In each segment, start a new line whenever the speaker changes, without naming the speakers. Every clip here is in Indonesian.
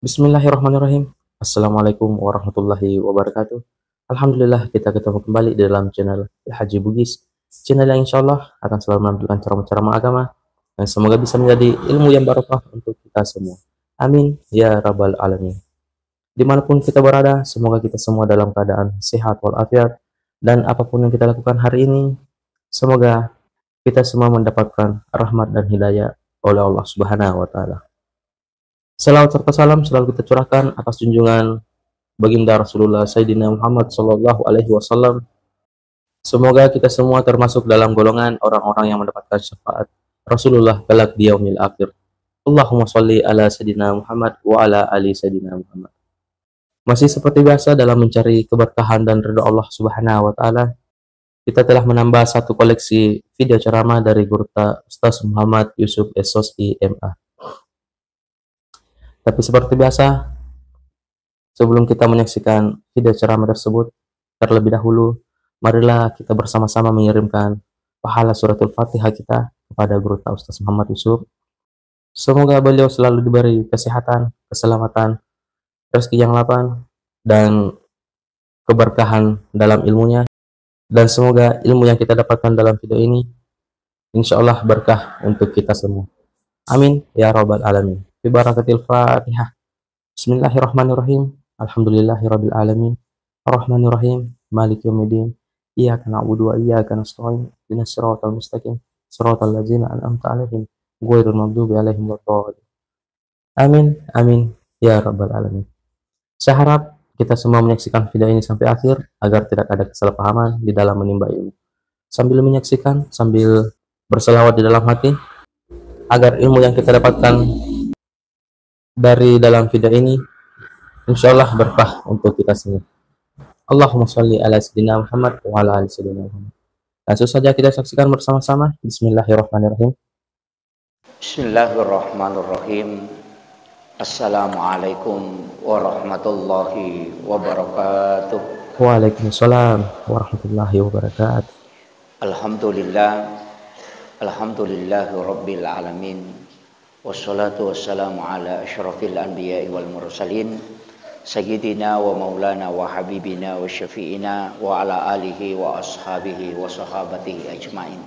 Bismillahirrahmanirrahim. Assalamualaikum warahmatullahi wabarakatuh. Alhamdulillah kita ketemu kembali di dalam channel Haji Bugis. Channel yang insya Allah akan selalu menampilkan ceramah-ceramah agama dan semoga bisa menjadi ilmu yang barokah untuk kita semua. Amin ya rabbal alamin. Dimanapun kita berada, semoga kita semua dalam keadaan sehat walafiat dan apapun yang kita lakukan hari ini, semoga kita semua mendapatkan rahmat dan hidayah oleh Allah Subhanahu wa taala. Salawat serta salam selalu kita curahkan atas junjungan baginda Rasulullah Sayyidina Muhammad Sallallahu Alaihi Wasallam. Semoga kita semua termasuk dalam golongan orang-orang yang mendapatkan syafaat Rasulullah kelak di yaumil akhir. Allahumma sholli ala Sayyidina Muhammad wa ala ali Sayyidina Muhammad. Masih seperti biasa dalam mencari keberkahan dan ridha Allah Subhanahu wa taala, kita telah menambah satu koleksi video ceramah dari guru Ustaz Muhammad Yusuf SOSI MA. Tapi seperti biasa, sebelum kita menyaksikan video ceramah tersebut, terlebih dahulu, marilah kita bersama-sama mengirimkan pahala suratul Fatihah kita kepada guru Ustaz Muhammad Yusuf. Semoga beliau selalu diberi kesehatan, keselamatan, rezeki yang lapang, dan keberkahan dalam ilmunya. Dan semoga ilmu yang kita dapatkan dalam video ini, insya Allah berkah untuk kita semua. Amin ya rabbal alamin. Bi barakatil Fatihah. Bismillahirrahmanirrahim. Alhamdulillahirabbil alamin. Arrahmanirrahim. Maliki yaumiddin. Iyyaka na'budu wa iyyaka nasta'in. Ihdinas siratal mustaqim. Siratal ladzina an'amta 'alaihim ghairil maghdubi 'alaihim waladdallin. Amin. Amin ya rabbal alamin. Saya harap kita semua menyaksikan video ini sampai akhir agar tidak ada kesalahpahaman di dalam menimba ilmu. Sambil menyaksikan, sambil berselawat di dalam hati agar ilmu yang kita dapatkan dari dalam video ini insyaallah berkah untuk kita semua. Allahumma sholli ala sayyidina Muhammad wa ala ali sayyidina Muhammad. Langsung saja kita saksikan bersama-sama. Bismillahirrahmanirrahim.
Bismillahirrahmanirrahim. Assalamualaikum warahmatullahi wabarakatuh.
Waalaikumsalam warahmatullahi wabarakatuh.
Alhamdulillah. Alhamdulillahi rabbil alamin. Wassalatu wassalamu ala asyrafil anbiya'i wal mursalin sayyidina wa maulana wa habibina wa syafi'ina wa ala alihi wa ashabihi wa sahabatihi ajma'in.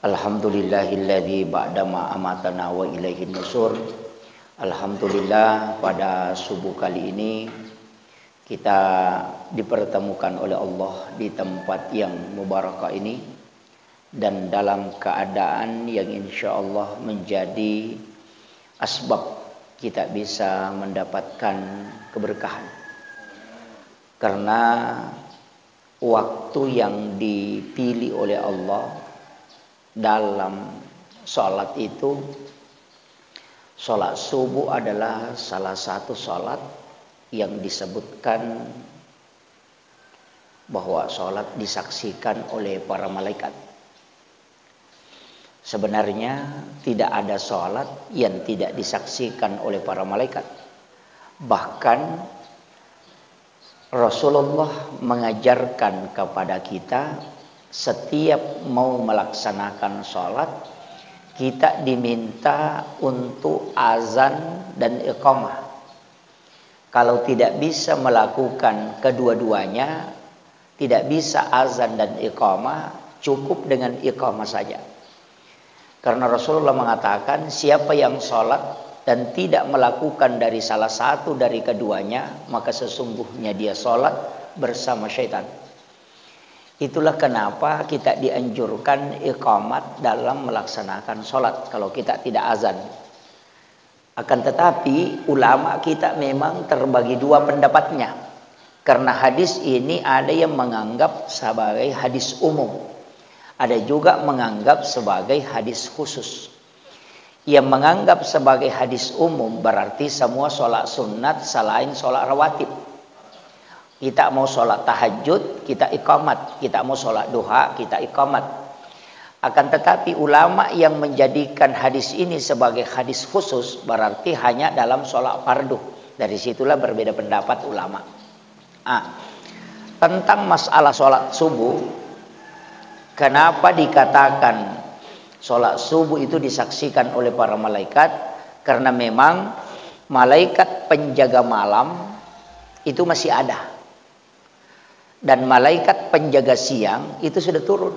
Alhamdulillahilladzi ba'dama amatana wa ilaihin nusur. Alhamdulillah, pada subuh kali ini kita dipertemukan oleh Allah di tempat yang mubarakah ini dan dalam keadaan yang insya Allah menjadi asbab kita bisa mendapatkan keberkahan. Karena waktu yang dipilih oleh Allah dalam sholat itu, sholat subuh adalah salah satu sholat yang disebutkan bahwa sholat disaksikan oleh para malaikat. Sebenarnya tidak ada sholat yang tidak disaksikan oleh para malaikat. Bahkan Rasulullah mengajarkan kepada kita setiap mau melaksanakan sholat, kita diminta untuk azan dan iqamah. Kalau tidak bisa melakukan kedua-duanya, tidak bisa azan dan iqamah, cukup dengan iqamah saja. Karena Rasulullah mengatakan siapa yang sholat dan tidak melakukan dari salah satu dari keduanya, maka sesungguhnya dia sholat bersama syaitan. Itulah kenapa kita dianjurkan iqamat dalam melaksanakan sholat kalau kita tidak azan. Akan tetapi ulama kita memang terbagi dua pendapatnya. Karena hadis ini ada yang menganggap sebagai hadis umum. Ada juga menganggap sebagai hadis khusus. Yang menganggap sebagai hadis umum berarti semua sholat sunat selain sholat rawatib. Kita mau sholat tahajud, kita iqamat. Kita mau sholat duha, kita iqamat. Akan tetapi ulama yang menjadikan hadis ini sebagai hadis khusus berarti hanya dalam sholat fardu. Dari situlah berbeda pendapat ulama. Tentang masalah sholat subuh, kenapa dikatakan sholat subuh itu disaksikan oleh para malaikat? Karena memang malaikat penjaga malam itu masih ada. Dan malaikat penjaga siang itu sudah turun.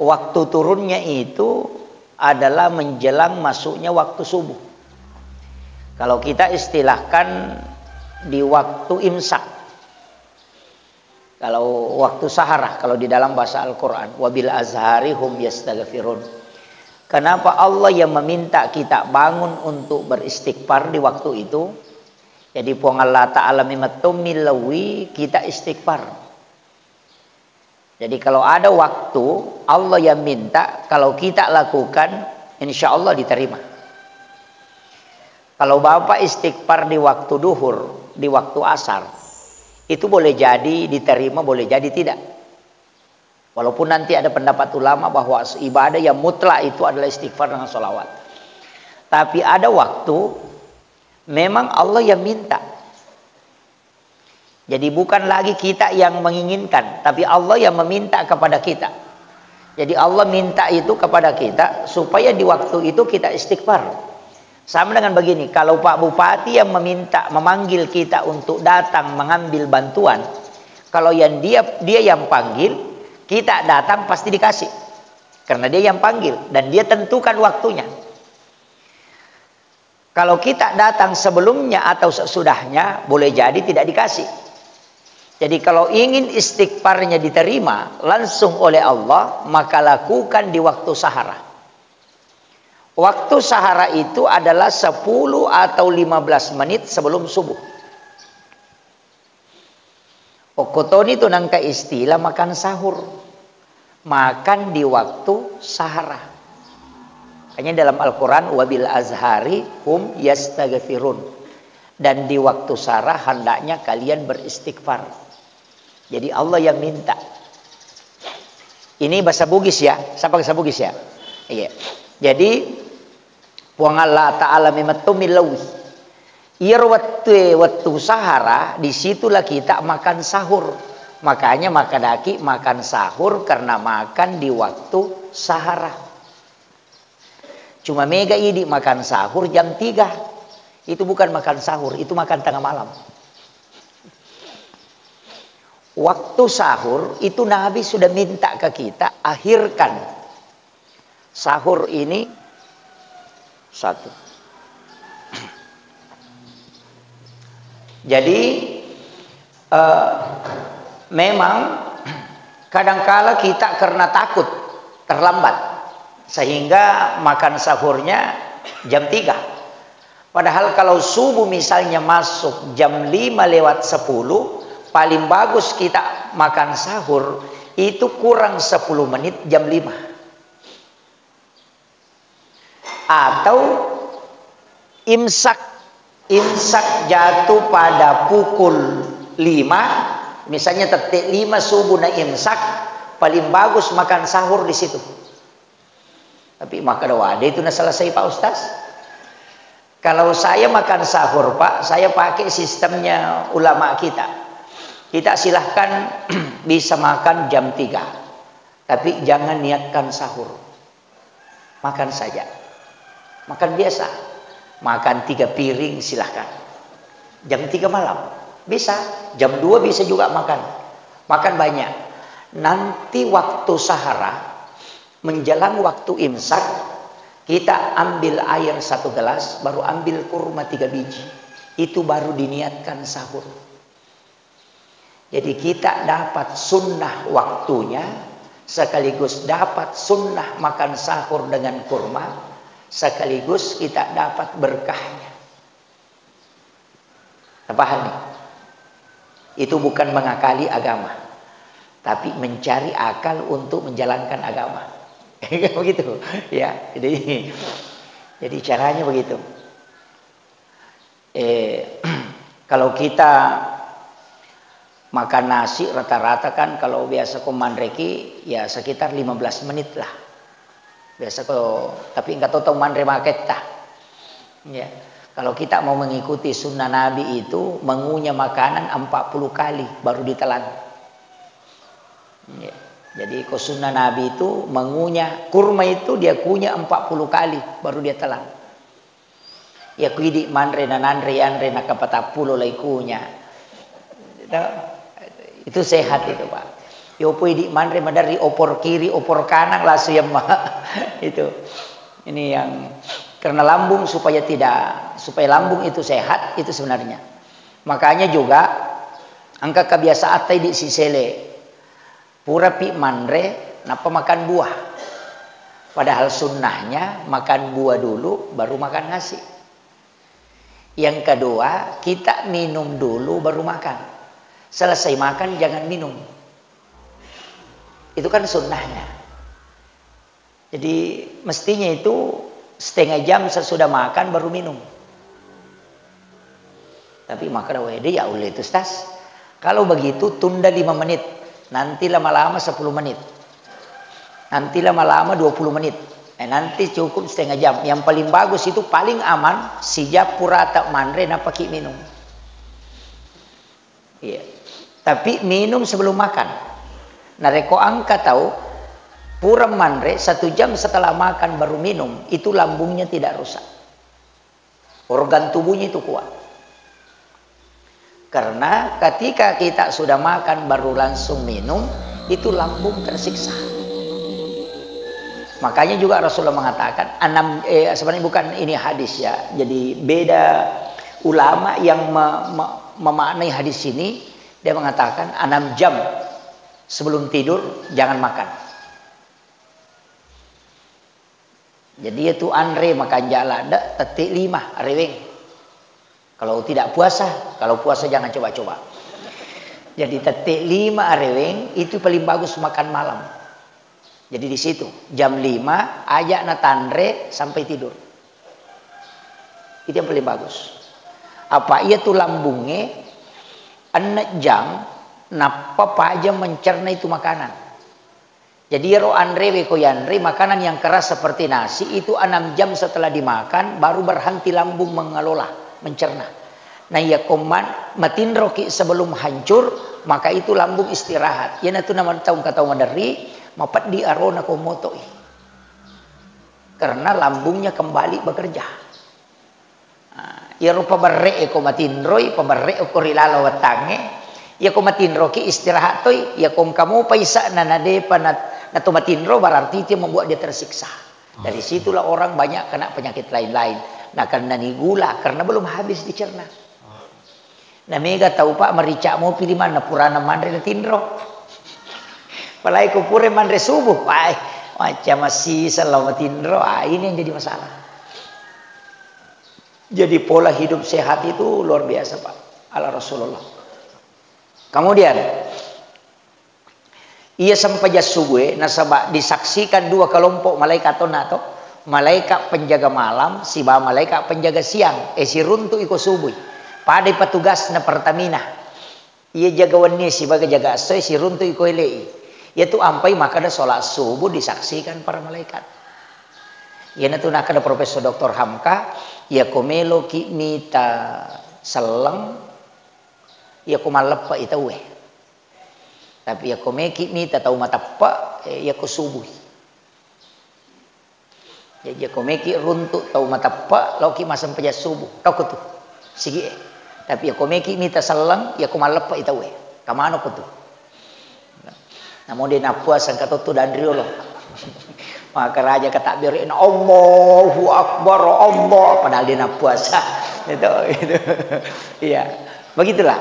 Waktu turunnya itu adalah menjelang masuknya waktu subuh. Kalau kita istilahkan di waktu imsak. Kalau waktu sahara, kalau di dalam bahasa Al-Quran, wabil azhari hum yastaghfirun. Kenapa Allah yang meminta kita bangun untuk beristighfar di waktu itu? Jadi puang Allah Ta'ala milawi kita istighfar. Jadi kalau ada waktu Allah yang minta, kalau kita lakukan, insya Allah diterima. Kalau Bapak istighfar di waktu duhur, di waktu asar, itu boleh jadi diterima, boleh jadi tidak. Walaupun nanti ada pendapat ulama bahwa ibadah yang mutlak itu adalah istighfar dengan sholawat. Tapi ada waktu memang Allah yang minta. Jadi bukan lagi kita yang menginginkan, tapi Allah yang meminta kepada kita. Jadi Allah minta itu kepada kita supaya di waktu itu kita istighfar. Sama dengan begini, kalau Pak Bupati yang memanggil kita untuk datang mengambil bantuan, kalau yang dia yang panggil, kita datang pasti dikasih. Karena dia yang panggil dan dia tentukan waktunya. Kalau kita datang sebelumnya atau sesudahnya, boleh jadi tidak dikasih. Jadi kalau ingin istighfarnya diterima langsung oleh Allah, maka lakukan di waktu sahara. Waktu sahara itu adalah 10 atau 15 menit sebelum subuh. Okotoni itu nangka istilah makan sahur. Makan di waktu sahara. Hanya dalam Al-Quran, wabil azhari hum yastaghfirun. Dan di waktu sahara hendaknya kalian beristighfar. Jadi Allah yang minta. Ini bahasa Bugis ya. Siapa bahasa Bugis ya? Iya. Jadi puang Allah Ta'ala milawi. Ir waktu sahara, disitulah kita makan sahur. Makanya makan sahur karena makan di waktu sahara. Cuma mega ini makan sahur jam 3. Itu bukan makan sahur, itu makan tengah malam. Waktu sahur itu Nabi sudah minta ke kita, akhirkan sahur ini 1. Jadi memang kadangkala kita karena takut terlambat sehingga makan sahurnya jam 3. Padahal kalau subuh misalnya masuk jam 5:10, paling bagus kita makan sahur itu kurang 10 menit jam 5. Atau imsak jatuh pada pukul 5, misalnya tetek 5 subuh na imsak, paling bagus makan sahur di situ. Tapi maka ada itu na selesai Pak Ustaz. Kalau saya makan sahur Pak, saya pakai sistemnya ulama kita. Kita silahkan bisa makan jam 3. Tapi jangan niatkan sahur. Makan saja. Makan biasa. Makan 3 piring silahkan. Jam 3 malam. Bisa. Jam 2 bisa juga makan. Makan banyak. Nanti waktu sahara, menjelang waktu imsak, kita ambil air 1 gelas, baru ambil kurma 3 biji. Itu baru diniatkan sahur. Jadi kita dapat sunnah waktunya, sekaligus dapat sunnah makan sahur dengan kurma, sekaligus kita dapat berkahnya. Paham nih? Itu bukan mengakali agama, tapi mencari akal untuk menjalankan agama. Begitu, ya. Jadi caranya begitu. Kalau kita makan nasi rata-rata kan kalau biasa komandreki ya sekitar 15 menit lah. Biasa kalau tapi enggak tahu mandre market tah. Ya. Kalau kita mau mengikuti sunnah Nabi itu mengunyah makanan 40 kali baru ditelan. Ya. Jadi kalau sunnah Nabi itu mengunyah kurma itu dia kunyah 40 kali baru dia telan. Ya kuidi manre na nanre yanre na kapatapulo laikunya. Itu sehat itu Pak. Yo puidi manre madari opor kiri opor kanan langsung yang itu. Ini yang karena lambung supaya lambung itu sehat itu sebenarnya. Makanya juga angka kebiasaan tadi di sisele pura pi manre napa makan buah. Padahal sunnahnya makan buah dulu baru makan nasi. Yang kedua, kita minum dulu baru makan. Selesai makan jangan minum. Itu kan sunnahnya. Jadi mestinya itu setengah jam sesudah makan baru minum. Tapi makan WD ya oleh itu Ustaz. Kalau begitu tunda 5 menit. Nanti lama-lama 10 menit. Nanti lama-lama 20 menit. Nanti cukup setengah jam. Yang paling bagus itu paling aman. Sijap pura tak manre na pakai minum. Iya. Tapi minum sebelum makan. Nah reko angka tahu. Pura manre 1 jam setelah makan baru minum. Itu lambungnya tidak rusak. Organ tubuhnya itu kuat. Karena ketika kita sudah makan baru langsung minum. Itu lambung tersiksa. Makanya juga Rasulullah mengatakan sebenarnya bukan ini hadis ya. Jadi beda ulama yang memaknai hadis ini, dia mengatakan 6 jam sebelum tidur jangan makan. Jadi itu andre makan jala dak tetik 5 reweng. Kalau tidak puasa, kalau puasa jangan coba-coba. Jadi tetik 5 reweng itu paling bagus makan malam. Jadi di situ jam 5 ajak na tandre sampai tidur. Itu yang paling bagus. Apa ia tuh lambungnya 6 jam napa aja mencerna itu makanan. Jadi ro andre weko yanre makanan yang keras seperti nasi itu 6 jam setelah dimakan baru berhenti lambung mengelola, mencerna. Nah ya koman matindro ki sebelum hancur maka itu lambung istirahat. Ya itu nama tahu kata dari mapat di arona komoto karena lambungnya kembali bekerja. Ya rupa berre ko matindroi paberre ko rilala watange ya ko matindro ki istirahat toy ya kom kamu paisa nanade panat nato matindro berarti itu membuat dia tersiksa. Dari situlah orang banyak kena penyakit lain-lain. Nah karena ni gula karena belum habis dicerna. Nah mega tahu Pak merica mau pilih mana purana mandre tindro. Palai kupure mandre subuh, pai macam masih selamatin roh. Ini yang jadi masalah. Jadi pola hidup sehat itu luar biasa Pak, ala Rasulullah. Kemudian ia sampai subuh, nasabah disaksikan 2 kelompok malaikat tonato, malaikat penjaga malam, si malaikat penjaga siang, si runtu iko subuh. Pada petugas na Pertamina, ia jaga wani si baga jaga asoy si runtu iko elei. Yaitu ampai maka ada sholat subuh disaksikan para malaikat. Ya itu nak ada Profesor Dr. Hamka, ya komelo ki mita selang, ya komalepa itawe. Tapi ya komeki mita tahu mata pa, ya ko subuh. Ya komeki runtuk tahu mata pa, loki masam peja subuh. Tahu ko tu, sige. Tapi ya komeki mita selang, ya komalepa itawe. Kamano ko tu. Namun dia nak puasa kata tu dan riolo. Maka raja kata biarin Allahu Akbar Allah padahal dia nak puasa. Itu. Iya. Begitulah.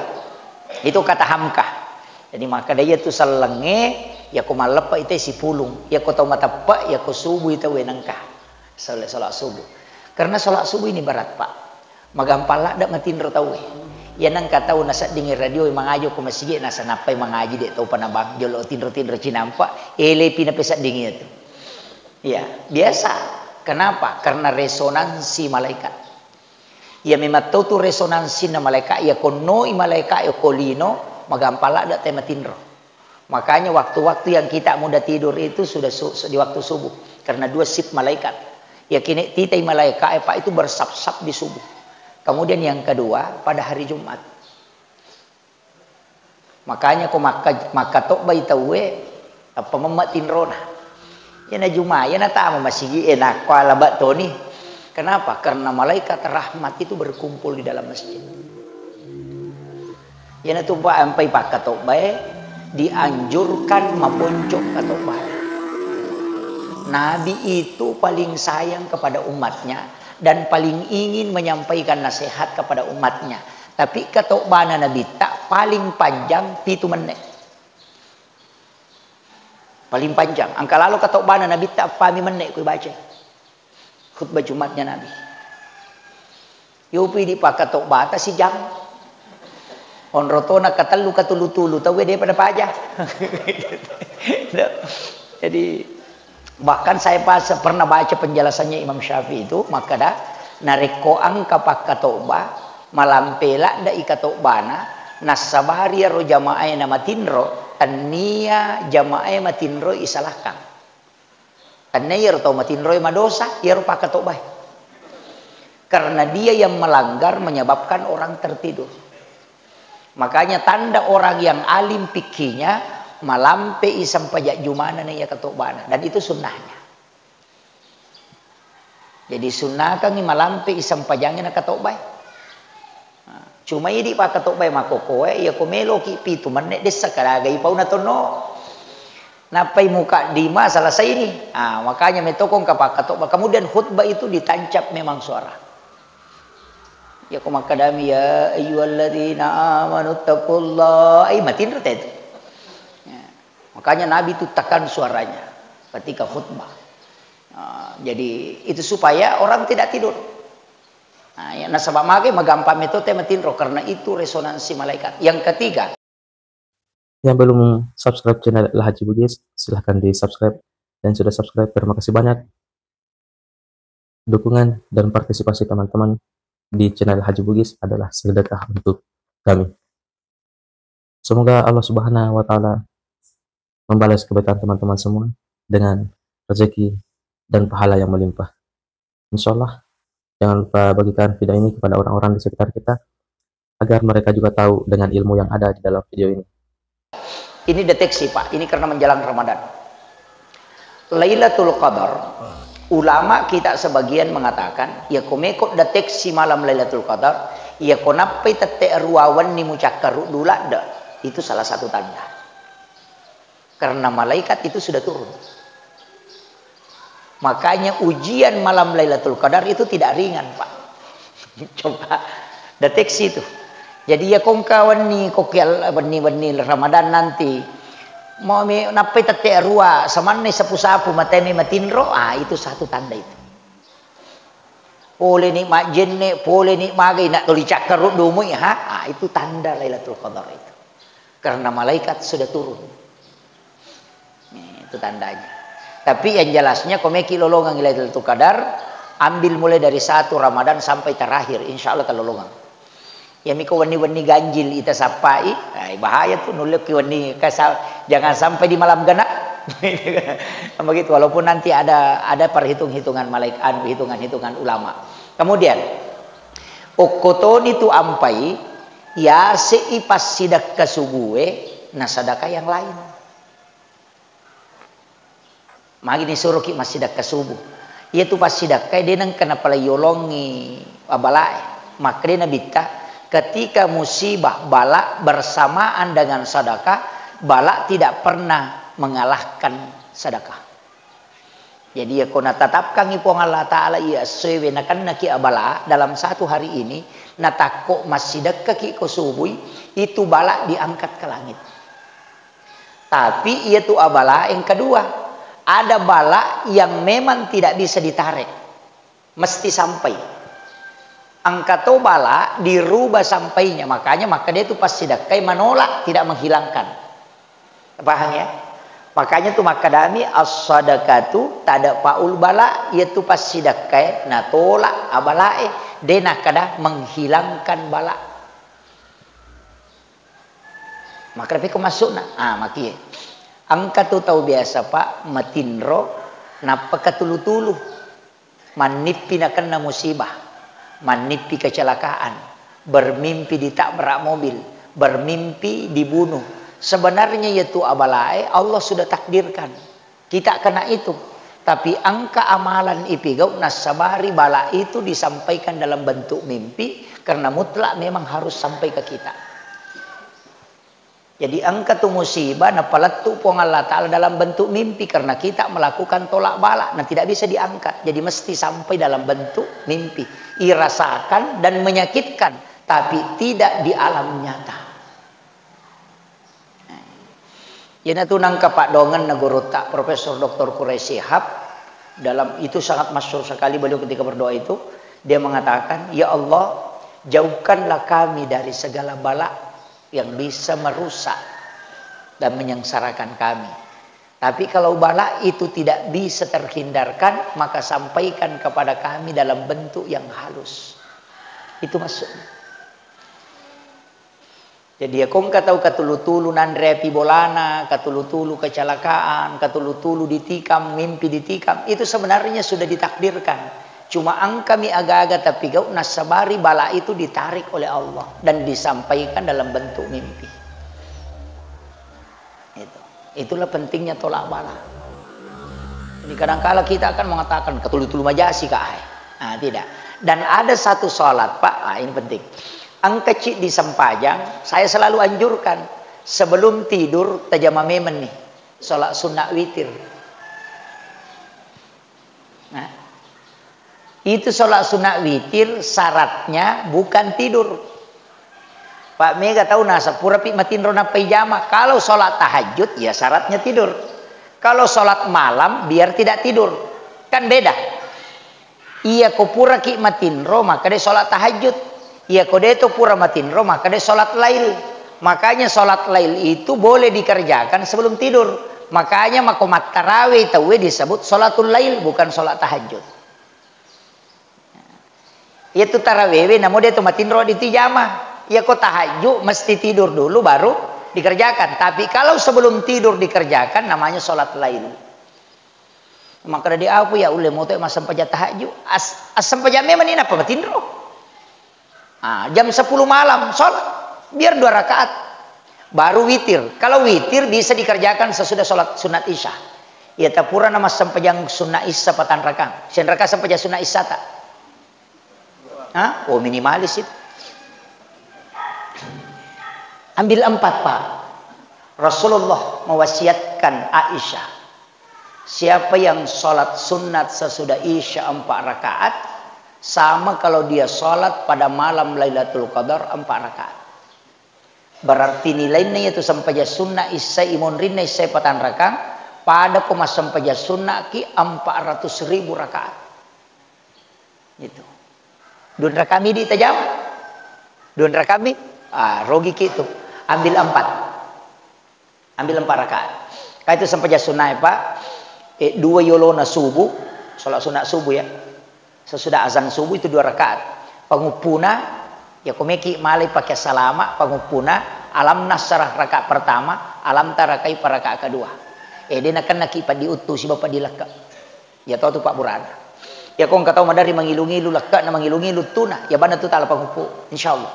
Itu kata Hamka. Jadi maka dia tu salenge ya ko malepa itu si pulung. Ya ko tau mata pa ya ko subuh itu wenangka. Salat subuh. Karena salat subuh ini berat Pak. Magampala dak matindro tahu. Ya nang kataw nasa dingin radio mangayo ko masige nasa napay mangaji de tau panabang jolo tindro cinampa ele pinapesat dingin itu. Ya, biasa. Kenapa? Karena resonansi malaikat. Ya memang tu resonansi na malaikat ya kono i malaikat ya kolino magampala dak tema tindro. Makanya waktu-waktu yang kita mudah tidur itu sudah di waktu subuh karena 2 shift malaikat. Ya kini titai malaikat Pak itu bersap-sap di subuh. Kemudian yang kedua pada hari Jumat. Makanya ko maka tok bai tawe apa mematin rona. Ya na Jumat ya na tama masigi enak ko alabat toni. Kenapa? Karena malaikat rahmat itu berkumpul di dalam masjid. Yana tumpa ampai pak katok bae dianjurkan maponcok katok bae. Nabi itu paling sayang kepada umatnya dan paling ingin menyampaikan nasihat kepada umatnya. Tapi katok bana Nabi tak paling panjang 7 menit. Paling panjang. Angka lalu katok bana Nabi tak pahami menit ku baca. Khutbah Jumatnya Nabi. Yupi di pak katok bata si jam. On rotona katalu katulu-tulu tahu dia pada pajah. Jadi bahkan saya pernah baca penjelasannya Imam Syafi'i itu, maka dah nareko angka pak katok ba malam pela da ikatok bana nasabari ro jamaah nama tinro tania jamaah matinro isalahkan tania ro matinro madosa ya ro pak katok ba karena dia yang melanggar menyebabkan orang tertidur. Makanya tanda orang yang alim pikirnya malampe isam pajak jumana nih ya katok bana, dan itu sunnahnya. Jadi sunnah kan malampe isam pajangin katok bay. Cuma ini pak katok bay makokoe ya komelo ki pitu menit desa kalagai pau na tono. Napai muka dima selesai ini. Makanya metokong ka pak katok bay. Kemudian khutbah itu ditancap memang suara. Ya kumakadami ya ayyuhalladzina amanu taqullah. Matin rete itu. Ya. Makanya Nabi itu tekan suaranya ketika khutbah. Jadi itu supaya orang tidak tidur. Ya nasabah mage magampang metode matinro karena itu resonansi malaikat. Yang ketiga,
Yang belum subscribe channel Al Haji Bugis, silahkan di subscribe. Dan sudah subscribe, terima kasih banyak. Dukungan dan partisipasi teman-teman di channel Haji Bugis adalah sedekah untuk kami. Semoga Allah Subhanahu wa Ta'ala membalas kebaikan teman-teman semua dengan rezeki dan pahala yang melimpah. Insya Allah, jangan lupa bagikan video ini kepada orang-orang di sekitar kita agar mereka juga tahu dengan ilmu yang ada di dalam video ini.
ini deteksi Pak, ini karena menjelang Ramadan. Lailatul Qadar, ulama kita sebagian mengatakan, ya komekot deteksi malam Lailatul Qadar, ya konapai tete ruawan ni mucakkaru dulada. Itu salah satu tanda. Karena malaikat itu sudah turun. Makanya ujian malam Lailatul Qadar itu tidak ringan, Pak. Coba deteksi itu. Jadi ya kongkawan ni kokial benih Ramadan nanti mau napai tete rua samane sapu-sapu matemi matinro, itu satu tanda itu. Boleh ni mak jenne, boleh ni magai nak tuli cakar dumu ya, itu tanda Lailatul Qadar itu. Karena malaikat sudah turun. Itu tandanya. Tapi yang jelasnya komeki lolongan Lailatul Qadar ambil mulai dari 1 Ramadan sampai terakhir, insya Allah kelolongan. Ya miko wani-wani ganjil ita sapai, bahaya tuh nuluk ki wani jangan sampai di malam genap. Begitu, walaupun nanti ada perhitung-hitungan malaikat, hitungan-hitungan ulama. Kemudian okotoni tu ampai ya seipas sidak kasubuhe na sadaka yang lain. Magini suruh ki masidak kasubuh. Ia tu pas sidak kay denang kana pala yolongi abalae. Maka dia nabita ketika musibah bala bersamaan dengan sedekah, bala tidak pernah mengalahkan sedekah. Jadi ya kona tatapkan ipong Allah Ta'ala iya sewe nakan naki abala dalam 1 hari ini natako masjidak kaki kosubui itu bala diangkat ke langit. Tapi ia tu abala yang kedua, ada bala yang memang tidak bisa ditarik, mesti sampai. Angkato bala dirubah sampainya, maka dia itu pas sidakai menolak, tidak menghilangkan. Paham ya? Makanya tuh makadami as-sadaqatu tada paul bala, yaitu pas sidakai natolak abalae dena kada menghilangkan bala. Maka tapi kemasuk maki. Angkatu tahu biasa Pak matinro napa katulu-tulu manipi nakan na musibah. Menipi kecelakaan, bermimpi ditabrak mobil, bermimpi dibunuh. Sebenarnya yaitu abalae Allah sudah takdirkan kita kena itu. Tapi angka amalan ipigau nasabari bala itu disampaikan dalam bentuk mimpi karena mutlak memang harus sampai ke kita. Jadi angka tu musibah na palattu pong Allah Ta'ala dalam bentuk mimpi karena kita melakukan tolak bala. Nah tidak bisa diangkat. Jadi mesti sampai dalam bentuk mimpi. Irasakan dan menyakitkan. Tapi tidak di alam nyata. Yana tu nangka Pak Dongen Negoro Tak Profesor Dr. Quraisy Shihab. Dalam itu sangat masyhur sekali beliau ketika berdoa itu. Dia mengatakan, ya Allah jauhkanlah kami dari segala bala yang bisa merusak dan menyengsarakan kami. Tapi kalau bala itu tidak bisa terhindarkan, maka sampaikan kepada kami dalam bentuk yang halus. Itu maksudnya. Jadi ya kong katau katulu-tulu nandrepi bolana, katulu-tulu kecelakaan, katulu-tulu ditikam, mimpi ditikam, itu sebenarnya sudah ditakdirkan. Cuma kami agak-agak tapi gau nasabari bala itu ditarik oleh Allah dan disampaikan dalam bentuk mimpi. Itulah pentingnya tolak bala. Jadi kadang-kala kita akan mengatakan ketulu-tulu majasi kah? Nah, tidak. Dan ada satu sholat Pak, ini penting. Kecil di Sempajang, saya selalu anjurkan sebelum tidur tajamamemen nih, sholat sunnah witir. Nah, itu sholat sunnah witir syaratnya bukan tidur. Pak Mega tahu nasa pura pi matin rona pijama. Kalau sholat tahajud ya syaratnya tidur. Kalau sholat malam biar tidak tidur. Kan beda. Iya ko pura ki matin ro maka dia sholat tahajud. Iya ko deto pura matin ro maka dia sholat lail. Makanya sholat lail itu boleh dikerjakan sebelum tidur. Makanya makomat tarawih tahu disebut sholatul lail bukan sholat tahajud. Itu tarawih namun dia tumatin roh di tijama. Ya kok tahajud mesti tidur dulu baru dikerjakan. Tapi kalau sebelum tidur dikerjakan namanya sholat lail. Maka dari apa ya uleh mau masam paja tahajud. Asam paja memang ini apa matin roh. Jam 10 malam sholat biar 2 rakaat baru witir. Kalau witir bisa dikerjakan sesudah sholat sunat isya. Ya tapura nama sampajang sunat isya patan rakang. Sen rakaat sampajang sunat isya tak. Oh minimalis itu. Ambil 4 Pak. Rasulullah mewasiatkan Aisyah. Siapa yang sholat sunat sesudah isya 4 rakaat. Sama kalau dia sholat pada malam Lailatul Qadar 4 rakaat. Berarti nilainya itu sampai sunnah isya imun rinna isya patan rakang. Pada koma sampai sunnah ki 400.000 rakaat. Itu. Dundra kami di tajam. Dundra kami. Rogi gitu. Ambil 4. Ambil 4 rakaat. Kaya itu sampai sunnah Pak. 2 yolona subuh. Sholat sunat subuh ya. Sesudah azan subuh itu 2 rakaat. Pangupuna. Ya komeki malai pakai salama. Pangupuna. Alam nasrah rakaat pertama. Alam tarakai rakaat kedua. Dia nak nakipat diutus si bapak dilaka. Ya tahu tu Pak Burana. Ya kong katau madari mengilu-ngilu laka na mengilu-ngilu tuna. Ya bana tu tala panghupu. Insyaallah.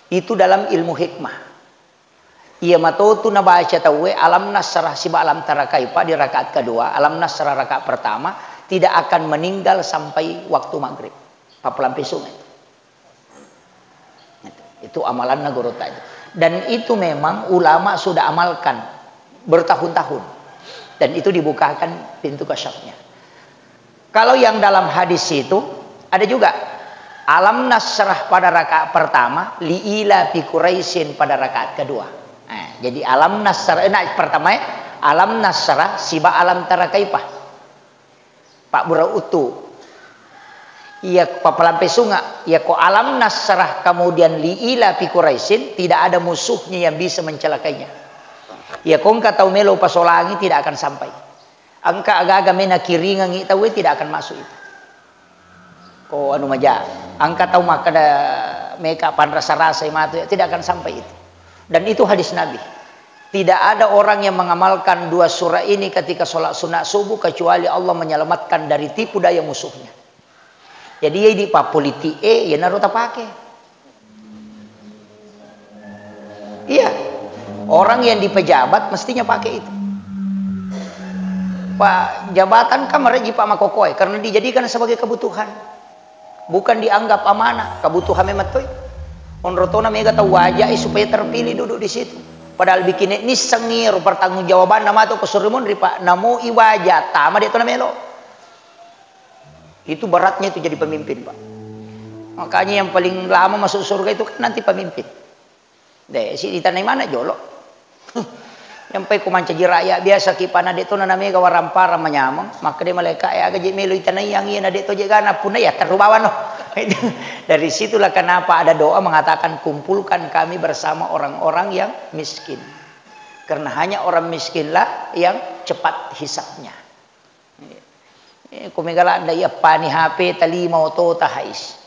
Itu dalam ilmu hikmah. Ia matau tu na baca tahu alam nasrah siba alam tarakai pa di rakaat kedua, alam nasrah rakaat pertama tidak akan meninggal sampai waktu maghrib. Papelampi sungai. Itu amalan nagorota itu. Dan itu memang ulama sudah amalkan bertahun-tahun. Dan itu dibukakan pintu kasyafnya. Kalau yang dalam hadis itu ada juga alam nasrah pada rakaat pertama, liila fi Quraisyin pada rakaat kedua. Jadi alam nasrah pertama alam nasrah siba alam tarakaipah. Pak Bura Utu. Ia papalampe sunga, ia ko alam nasrah kemudian liila fi Quraisyin tidak ada musuhnya yang bisa mencelakainya. Ia kongka tau melo pasolangi tidak akan sampai. Angka agak-agak mena kiringan tahu tidak akan masuk itu. Oh anu maja. Angka tahu maka ada mereka pan rasa-rasa itu tidak akan sampai itu. Dan itu hadis Nabi. Tidak ada orang yang mengamalkan 2 surah ini ketika sholat sunat subuh kecuali Allah menyelamatkan dari tipu daya musuhnya. Jadi ya di politik ya naruh pakai. Iya. Orang yang di pejabat mestinya pakai itu. Pak jabatan kan mereji Pak Makokoy karena dijadikan sebagai kebutuhan, bukan dianggap amanah. Kebutuhan memang tuh. Onrotona mega tahu wajah supaya terpilih duduk di situ. Padahal bikin ini sengir pertanggungjawaban nama tuh kesurumun dari Pak namo iwajah tama dia tuh namelo. Itu beratnya itu jadi pemimpin Pak. Makanya yang paling lama masuk surga itu kan nanti pemimpin. Deh si di tanah mana jolo. Nyampai ku mancaji rakyat biasa kipana de to na nami ka warampara manyamang maka de maleka ya gaji melu itanah yang ieu na de to jegana puna ya terubawan no. Dari situlah kenapa ada doa mengatakan kumpulkan kami bersama orang-orang yang miskin. Karena hanya orang miskinlah yang cepat hisapnya. Kumigala anda ya pani HP talima oto tahais.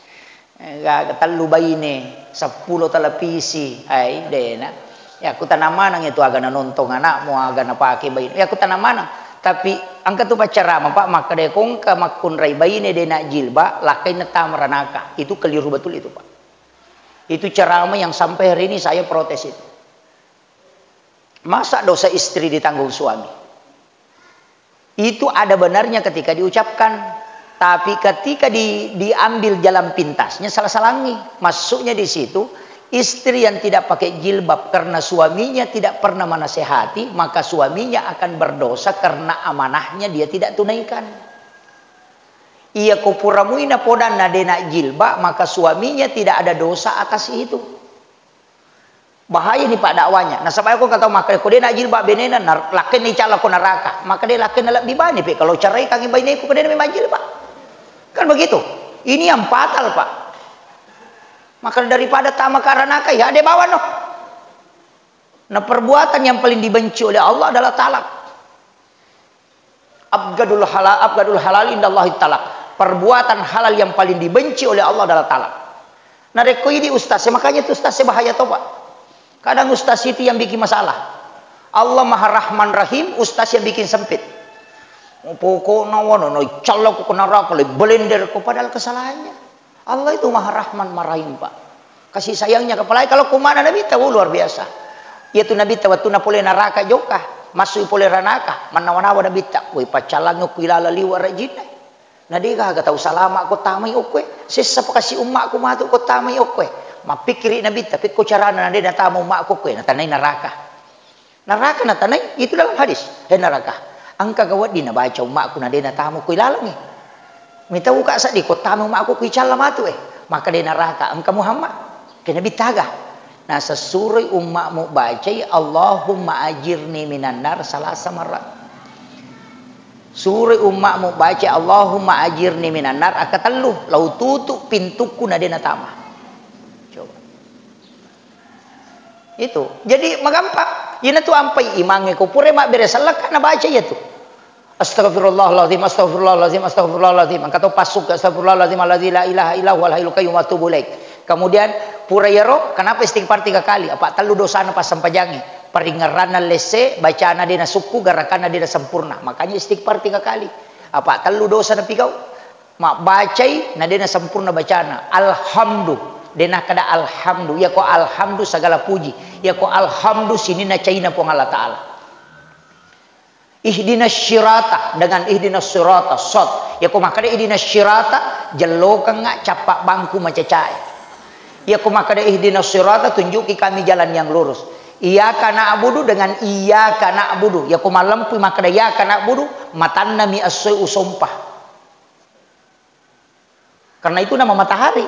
Talu bayine 10 televisi ay dena. Ya aku tanaman itu agak nonton anak mau agak napake bayi. Ya aku tanaman tapi angkat tu pacara Pak maka de kong ka makun rai bayi ne de nak jilba lakai neta meranaka. Itu keliru betul itu Pak. Itu ceramah yang sampai hari ini saya protes itu. Masa dosa istri ditanggung suami? Itu ada benarnya ketika diucapkan, tapi ketika diambil jalan pintasnya salah-salangi. Masuknya di situ istri yang tidak pakai jilbab karena suaminya tidak pernah menasehati, maka suaminya akan berdosa karena amanahnya dia tidak tunaikan. Ia kupuramuina podan nadena jilbab, maka suaminya tidak ada dosa atas itu. Bahaya nih Pak dakwanya. Nah sampai aku kata maka ko dena jilbab benena lakin ni cala ko neraka. Maka dia lakin nalak bibani pe kalau cerai kaki bayi ko dena memang jilbab. Kan begitu. Ini yang fatal Pak. Maka daripada tamak karanaka ya ada bawa no. Nah perbuatan yang paling dibenci oleh Allah adalah talak. Abgadul halal indallahi talak. Perbuatan halal yang paling dibenci oleh Allah adalah talak. Nah reko ini ustaz, makanya itu ustaz bahaya toh Pak. Kadang ustaz itu yang bikin masalah. Allah Maha Rahman Rahim, ustaz yang bikin sempit. Pokoknya no calok ko neraka le blender ko padahal kesalahannya. Allah itu Maha Rahman Marahim Pak. Kasih sayangnya kepala kalau kumana Nabi tahu luar biasa. Yaitu Nabi tahu tu napole neraka joka, masuk pole ranaka, manawana Nabi tak. Woi pacalango kuilala liwar rajina. Nadi ka tahu salama ko tamay okwe. Sisa pa kasi umma ko matu ko tamay okwe. Mapikiri Nabi tapi ko carana nadi na tamo umma ko kwe natanay neraka. Neraka natanay itu dalam hadis. He neraka. Angka gawad di nabaca umma ko nadi na tamo kuilala ni. Minta buka sadi ko tamu mak aku kuicala matu maka dia neraka engkau Muhammad kena bitaga. Nah sesurai umatmu baca Allahumma ajirni minan nar salasa marat. Surai umatmu baca Allahumma ajirni minan nar akatallu lau tutup pintuku na dia natama. Coba. Itu. Jadi magampang. Ina tu ampai imange ko pure mak beresalak kana baca ya tu. Astagfirullahaladzim, astagfirullahaladzim, astagfirullahaladzim. Kata pasuk astagfirullahaladzim alladzi la ilaha illa huwal hayyul qayyum wa atubu ilaik. Kemudian pura yaro, kenapa istighfar 3 kali? Apa telu dosana pas sampajangi? Peringarana lese, bacana dina suku, garakana dina sempurna. Makanya istighfar 3 kali. Apa telu dosa na pigau? Mak bacai na dina sempurna bacana. Alhamdu. Dena kada alhamdu. Ya ko alhamdu segala puji. Ya ko alhamdu sini na caina pong Allah Ta'ala. Ihdinas syirata dengan ihdinas sirata sot ya ko makade ihdinas syirata jelokan ngak capak bangku macacai ya ko makade ihdinas sirata tunjuki kami jalan yang lurus iyyaka na'budu dengan iyyaka na'budu ya ko malampu makade iyyaka na'budu matanna mi asoi usumpah karena itu nama matahari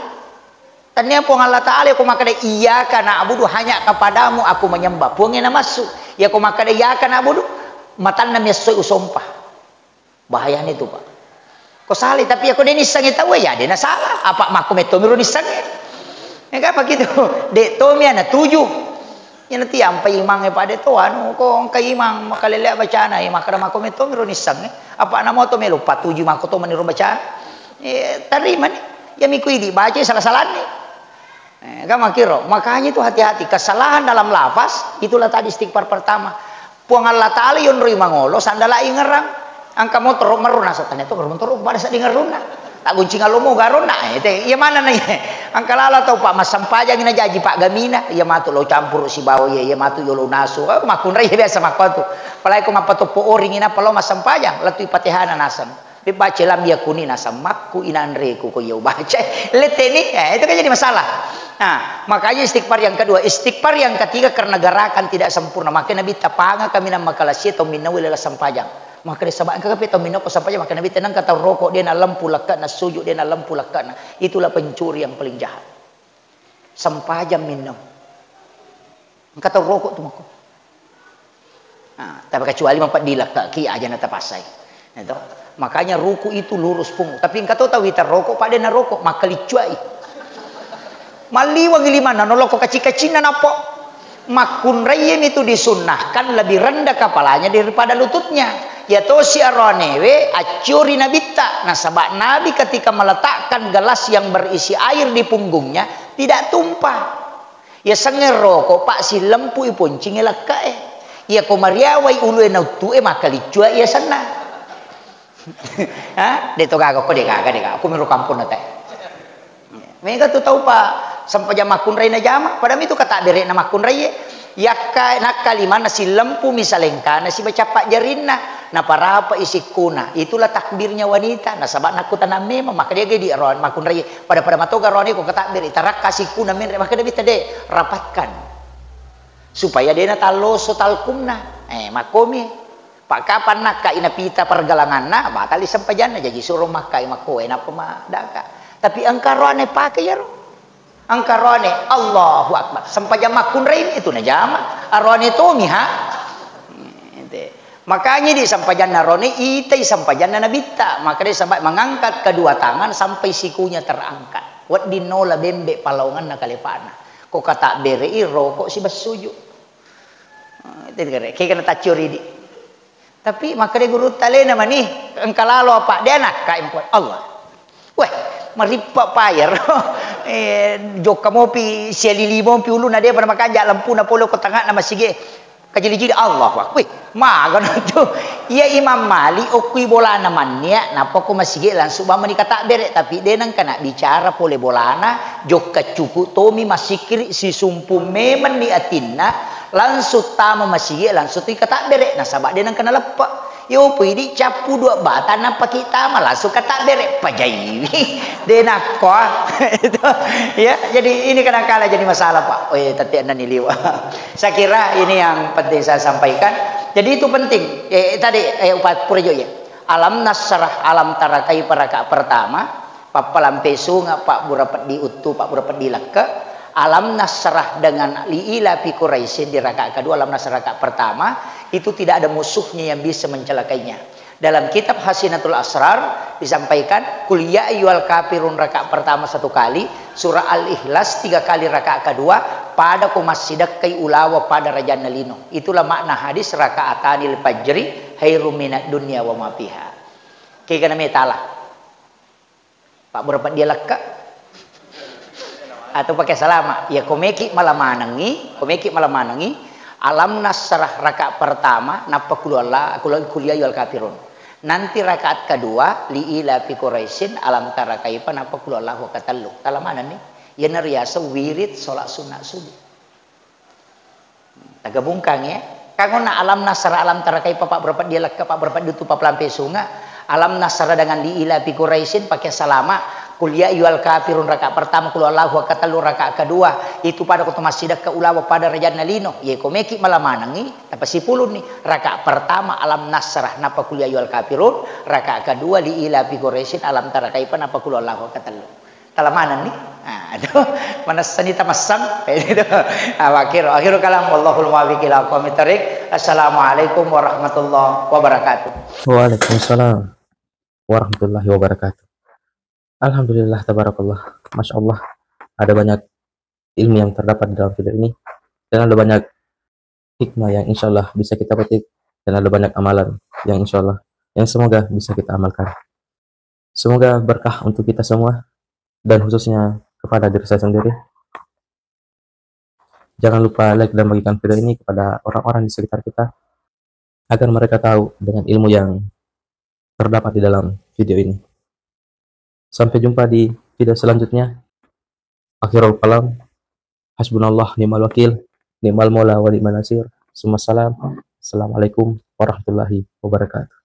tanya pong Allah Ta'ala ya ko makade iyyaka na'budu hanya kepadamu aku menyembah pongena masuk ya ko makade iyyaka na'budu matan namanya soy usompah bahaya itu Pak kok salah tapi aku dia nisang itu ya dia salah apa maku metomiru nisang ya apa gitu dek tomia na 7 ya nanti ampai imang pada itu anu kok kai imang makalele bacana ya makara maku metomiru nisang apa nama to melu 47 maku to maniru bacaan terima nih ya miku ini baca salah-salah nih kan makiro makanya itu hati-hati kesalahan dalam lafaz itulah tadi istighfar pertama. Puang Allah Ta'ala yun roy mangolo sandala ingerang angka motor meruna satan itu motor pada sa di ngeruna Tak gunci ngalomo garona itu. Ya mana nih? Angkalala tau Pak Mas Sampajang ina jaji Pak Gamina. Ya matu lo campur si bawa ya matu yo lo nasu. Makun rai biasa makatu. Palai ko mapatopo oring ina palo Mas Sampajang latu patihana nasam. Dibaca lam yakuni nasam makku inanreku ko yo baca. Leteni itu kan jadi masalah. Nah, makanya istighfar yang kedua, istighfar yang ketiga karena gerakan tidak sempurna. Maka Nabi tapanga kami nama makalasya atau minna wila Sampajang. Maka disebabkan kami tahu minum sampai maka Nabi tenang kata rokok dia na lampu lakat na sujud dia na lampu lakat na itulah pencuri yang paling jahat. Sampajang minum. Kata rokok tu mako. Nah, tapi kecuali mampat dilak kaki aja na tapasai. Itu. Makanya ruku itu lurus punggung. Tapi engkau tahu kita rokok pada na rokok maka licuai. Maliwang limana noloko kacik-kacik na napo. Makun rayem itu disunnahkan lebih rendah kepalanya daripada lututnya. Ya tosi aronewe acuri nabita. Nah sebab Nabi ketika meletakkan gelas yang berisi air di punggungnya tidak tumpah. Ya senger rokok pak si lempu ipun cingelaka ya komariawai ulu enautu maka licua ya sana. Hah? Deto kagak kok deka. Aku miru kampung nate. Mereka tuh tahu pak sampai jam makun ray na jama. Padahal itu kata beri nama makun ray. Yakka nakaliman nasi lempu misalengka nasi bacapak jarina na para apa isi kuna itulah takbirnya wanita nah sabak nakutan memang maka dia gedi ron makun raya pada matoga roni ko katakbir itarak kasih kuna men maka dia tade rapatkan supaya dia na taloso talkumna makomi pak kapan nak ka inapita pergalangan na batali sampajan jadi suruh makai mako enak pemadaka tapi angkarone pakai ya ro angkarone Allahu Akbar sampai jam makun rain itu na jama arone to miha makanya di sampajan narone itai sampajan nabita maka dia sampai mengangkat kedua tangan sampai sikunya terangkat wat dinola bembe palongan na kalepana kok kata bere rokok si basuju itu kayak kena tacuri di tapi maka dia guru tale nama nih engkalalo apa dia nak kaim kuat Allah weh maripa payar jok kamopi sialili mopi ulu na dia pada makan jak lampu na polo ko tengah nama sige kajili-jili Allah wah wih magan tu ya Imam Malik okui bola namanya napa ko masige langsung ba menikah tak berek tapi dia nang kena bicara pole bolana jok kacuku tomi masikir si sumpu memen di atinna langsung tamu masige langsung tu kata berek nah sabak dia nang kena lepak yo pidi capu dua batan apa kita malah suka tak berek pajai dia nak ko itu ya jadi ini kadang-kala jadi masalah Pak oh ya tadi anda niliwa saya kira ini yang penting saya sampaikan jadi itu penting tadi upat purjo ya alam nasrah alam tarakai peraka pertama papalam pesunga Pak burapat diutu Pak burapat dilaka alam nasrah dengan liila fi Quraisy di rakaat kedua alam nasrah rakaat pertama itu tidak ada musuhnya yang bisa mencelakainya. Dalam kitab Hasinatul Asrar disampaikan kul ya ayyuhal kafirun rakaat pertama 1 kali, surah Al-Ikhlas 3 kali rakaat kedua pada kumasidak kai ulawa pada raja nalino. Itulah makna hadis rakaatanil fajri khairum minad dunya wa ma fiha. Kayak kana metala. Pak berapa dia leka atau pakai salama ya komeki malam manangi alam nasrah rakaat pertama napa kuliah yul kafirun nanti rakaat kedua liila fi Quraisyin alam tara kaifa napa kulallahu katallu tala mana nih ya nariasa wirid salat sunat subuh tagabungkang ya kangona alam nasrah alam tara kaifa Pak berapa dia leka Pak berapa ditu Pak lampe sunga alam nasrah dengan liila fi Quraisyin pakai salama kuliah yual kafirun rakaat pertama kulallahu katalu rakaat kedua itu pada kutu masjidah ke ulawa pada raja nalino ye komeki malam manangi tapi si pulun nih rakaat pertama alam nasrah napa kuliah yual kafirun rakaat kedua li ila fi Quraisyin alam tarakaipan napa kulallahu katalu talamanan nih aduh mana sanita masang itu akhiru kalam wallahul muwaffiq ila aqwamit thoriq assalamualaikum warahmatullahi wabarakatuh.
Waalaikumsalam warahmatullahi wabarakatuh. Alhamdulillah tabarakallah, masya Allah ada banyak ilmu yang terdapat di dalam video ini dan ada banyak hikmah yang insya Allah bisa kita petik dan ada banyak amalan yang insya Allah yang semoga bisa kita amalkan. Semoga berkah untuk kita semua dan khususnya kepada diri saya sendiri. Jangan lupa like dan bagikan video ini kepada orang-orang di sekitar kita agar mereka tahu dengan ilmu yang terdapat di dalam video ini. Sampai jumpa di video selanjutnya. Akhirul kalam, hasbunallah ni'mal wakil, ni'mal maula wa ni'mal nasir. Assalamualaikum warahmatullahi wabarakatuh.